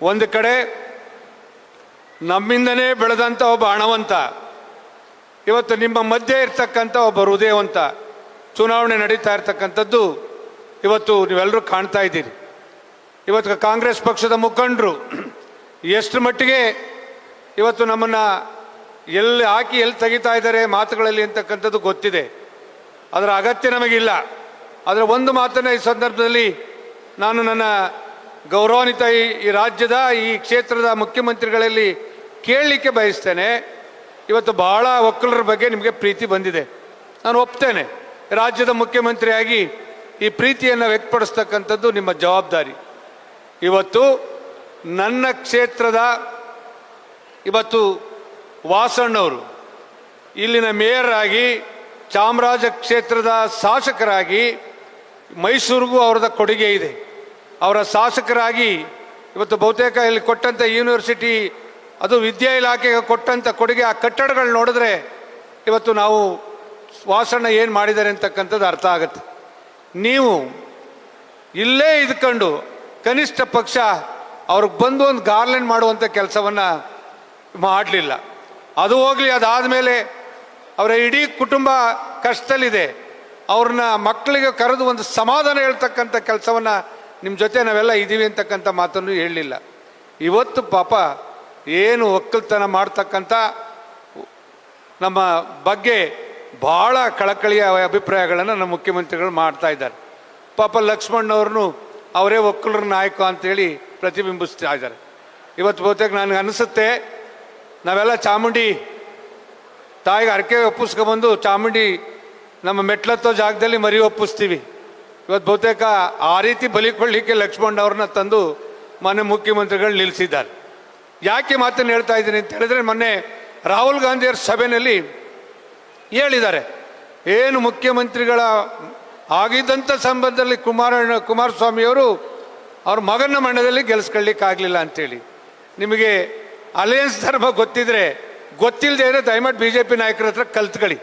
ಒಂದು ಕಡೆ ನಮ್ಮಿಂದನೇ ಬೆಳೆದಂಥ ಒಬ್ಬ ಹಣವಂತ, ಇವತ್ತು ನಿಮ್ಮ ಮಧ್ಯೆ ಇರ್ತಕ್ಕಂಥ ಒಬ್ಬ ಹೃದಯವಂತ, ಚುನಾವಣೆ ನಡೀತಾ ಇರ್ತಕ್ಕಂಥದ್ದು ಇವತ್ತು ನೀವೆಲ್ಲರೂ ಕಾಣ್ತಾ ಇದ್ದೀರಿ. ಇವತ್ತು ಕಾಂಗ್ರೆಸ್ ಪಕ್ಷದ ಮುಖಂಡರು ಎಷ್ಟು ಮಟ್ಟಿಗೆ ಇವತ್ತು ನಮ್ಮನ್ನು ಎಲ್ಲಿ ಹಾಕಿ ಎಲ್ಲಿ ತೆಗಿತಾ ಇದ್ದಾರೆ ಮಾತುಗಳಲ್ಲಿ ಅಂತಕ್ಕಂಥದ್ದು ಗೊತ್ತಿದೆ. ಅದರ ಅಗತ್ಯ ನಮಗಿಲ್ಲ. ಆದರೆ ಒಂದು ಮಾತನ್ನು ಈ ಸಂದರ್ಭದಲ್ಲಿ ನಾನು ನನ್ನ ಗೌರವಾನ್ವಿತ ಈ ರಾಜ್ಯದ ಈ ಕ್ಷೇತ್ರದ ಮುಖ್ಯಮಂತ್ರಿಗಳಲ್ಲಿ ಕೇಳಲಿಕ್ಕೆ ಬಯಸ್ತೇನೆ. ಇವತ್ತು ಬಹಳ ಒಕ್ಕಲರ ಬಗ್ಗೆ ನಿಮಗೆ ಪ್ರೀತಿ ಬಂದಿದೆ, ನಾನು ಒಪ್ತೇನೆ. ರಾಜ್ಯದ ಮುಖ್ಯಮಂತ್ರಿಯಾಗಿ ಈ ಪ್ರೀತಿಯನ್ನು ವ್ಯಕ್ತಪಡಿಸ್ತಕ್ಕಂಥದ್ದು ನಿಮ್ಮ ಜವಾಬ್ದಾರಿ. ಇವತ್ತು ನನ್ನ ಕ್ಷೇತ್ರದ ಇವತ್ತು ವಾಸಣ್ಣವರು ಇಲ್ಲಿನ ಮೇಯರ್ ಆಗಿ, ಚಾಮರಾಜ ಕ್ಷೇತ್ರದ ಶಾಸಕರಾಗಿ, ಮೈಸೂರಿಗೂ ಅವರದ ಕೊಡುಗೆ ಇದೆ. ಅವರ ಶಾಸಕರಾಗಿ ಇವತ್ತು ಬಹುತೇಕ ಇಲ್ಲಿ ಕೊಟ್ಟಂಥ ಯೂನಿವರ್ಸಿಟಿ, ಅದು ವಿದ್ಯಾ ಇಲಾಖೆಗೆ ಕೊಟ್ಟಂಥ ಕೊಡುಗೆ, ಆ ಕಟ್ಟಡಗಳು ನೋಡಿದ್ರೆ ಇವತ್ತು ನಾವು ವಾಸಣ್ಣ ಏನು ಮಾಡಿದ್ದಾರೆ ಅಂತಕ್ಕಂಥದ್ದು ಅರ್ಥ ಆಗುತ್ತೆ. ನೀವು ಇಲ್ಲೇ ಇದ್ಕೊಂಡು ಕನಿಷ್ಠ ಪಕ್ಷ ಅವ್ರಿಗೆ ಬಂದು ಒಂದು ಗಾರ್ಲೆಂಡ್ ಮಾಡುವಂಥ ಕೆಲಸವನ್ನು ಮಾಡಲಿಲ್ಲ. ಅದು ಹೋಗಲಿ, ಅದಾದಮೇಲೆ ಅವರ ಇಡೀ ಕುಟುಂಬ ಕಷ್ಟದಲ್ಲಿದೆ, ಅವ್ರನ್ನ ಮಕ್ಕಳಿಗೆ ಕರೆದು ಒಂದು ಸಮಾಧಾನ ಹೇಳ್ತಕ್ಕಂಥ ಕೆಲಸವನ್ನು ನಿಮ್ಮ ಜೊತೆ ನಾವೆಲ್ಲ ಇದ್ದೀವಿ ಅಂತಕ್ಕಂಥ ಮಾತನ್ನು ಹೇಳಲಿಲ್ಲ. ಇವತ್ತು ಪಾಪ ಏನು ಒಕ್ಕಲ್ತನ ಮಾಡ್ತಕ್ಕಂಥ ನಮ್ಮ ಬಗ್ಗೆ ಭಾಳ ಕಳಕಳಿಯ ಅಭಿಪ್ರಾಯಗಳನ್ನು ನಮ್ಮ ಮುಖ್ಯಮಂತ್ರಿಗಳು ಮಾಡ್ತಾ ಇದ್ದಾರೆ. ಪಾಪ ಲಕ್ಷ್ಮಣ್ಣವ್ರನ್ನು ಅವರೇ ಒಕ್ಕಲರ ನಾಯಕ ಅಂತೇಳಿ ಪ್ರತಿಬಿಂಬಿಸ್ತಾ ಇದ್ದಾರೆ. ಇವತ್ತು ಬಹುತೇಕ ನನಗೆ ಅನಿಸುತ್ತೆ, ನಾವೆಲ್ಲ ಚಾಮುಂಡಿ ತಾಯಿಗೆ ಹರಕೆ ಒಪ್ಪಿಸ್ಕೊಂಬಂದು ಚಾಮುಂಡಿ ನಮ್ಮ ಮೆಟ್ಲತ್ತೋ ಜಾಗದಲ್ಲಿ ಮರಿ ಒಪ್ಪಿಸ್ತೀವಿ. ಇವತ್ತು ಬಹುತೇಕ ಆ ರೀತಿ ಬಲಿ ಕೊಡಲಿಕ್ಕೆ ಲಕ್ಷ್ಮಣ್ಣವ್ರನ್ನ ತಂದು ಮೊನ್ನೆ ಮುಖ್ಯಮಂತ್ರಿಗಳು ನಿಲ್ಲಿಸಿದ್ದಾರೆ. ಯಾಕೆ ಮಾತನ್ನು ಹೇಳ್ತಾ ಇದ್ದೀನಿ ಅಂತ ಹೇಳಿದ್ರೆ, ಮೊನ್ನೆ ರಾಹುಲ್ ಗಾಂಧಿಯವ್ರ ಸಭೆಯಲ್ಲಿ ಹೇಳಿದ್ದಾರೆ, ಏನು ಮುಖ್ಯಮಂತ್ರಿಗಳ ಆಗಿದ್ದಂಥ ಸಂಬಂಧದಲ್ಲಿ ಕುಮಾರಸ್ವಾಮಿಯವರು ಅವ್ರ ಮಗನ ಮಂಡ್ಯದಲ್ಲಿ ಗೆಲ್ಲಿಸ್ಕೊಳ್ಳಿಕ್ಕಾಗಲಿಲ್ಲ ಅಂತೇಳಿ. ನಿಮಗೆ ಅಲಯನ್ಸ್ ಧರ್ಮ ಗೊತ್ತಿದ್ರೆ, ಗೊತ್ತಿಲ್ಲದೆ ಇದ್ರೆ ದಯಮಾಡಿ BJP ನಾಯಕರ ಹತ್ರ ಕಲ್ತ್ಕೊಳ್ಳಿ.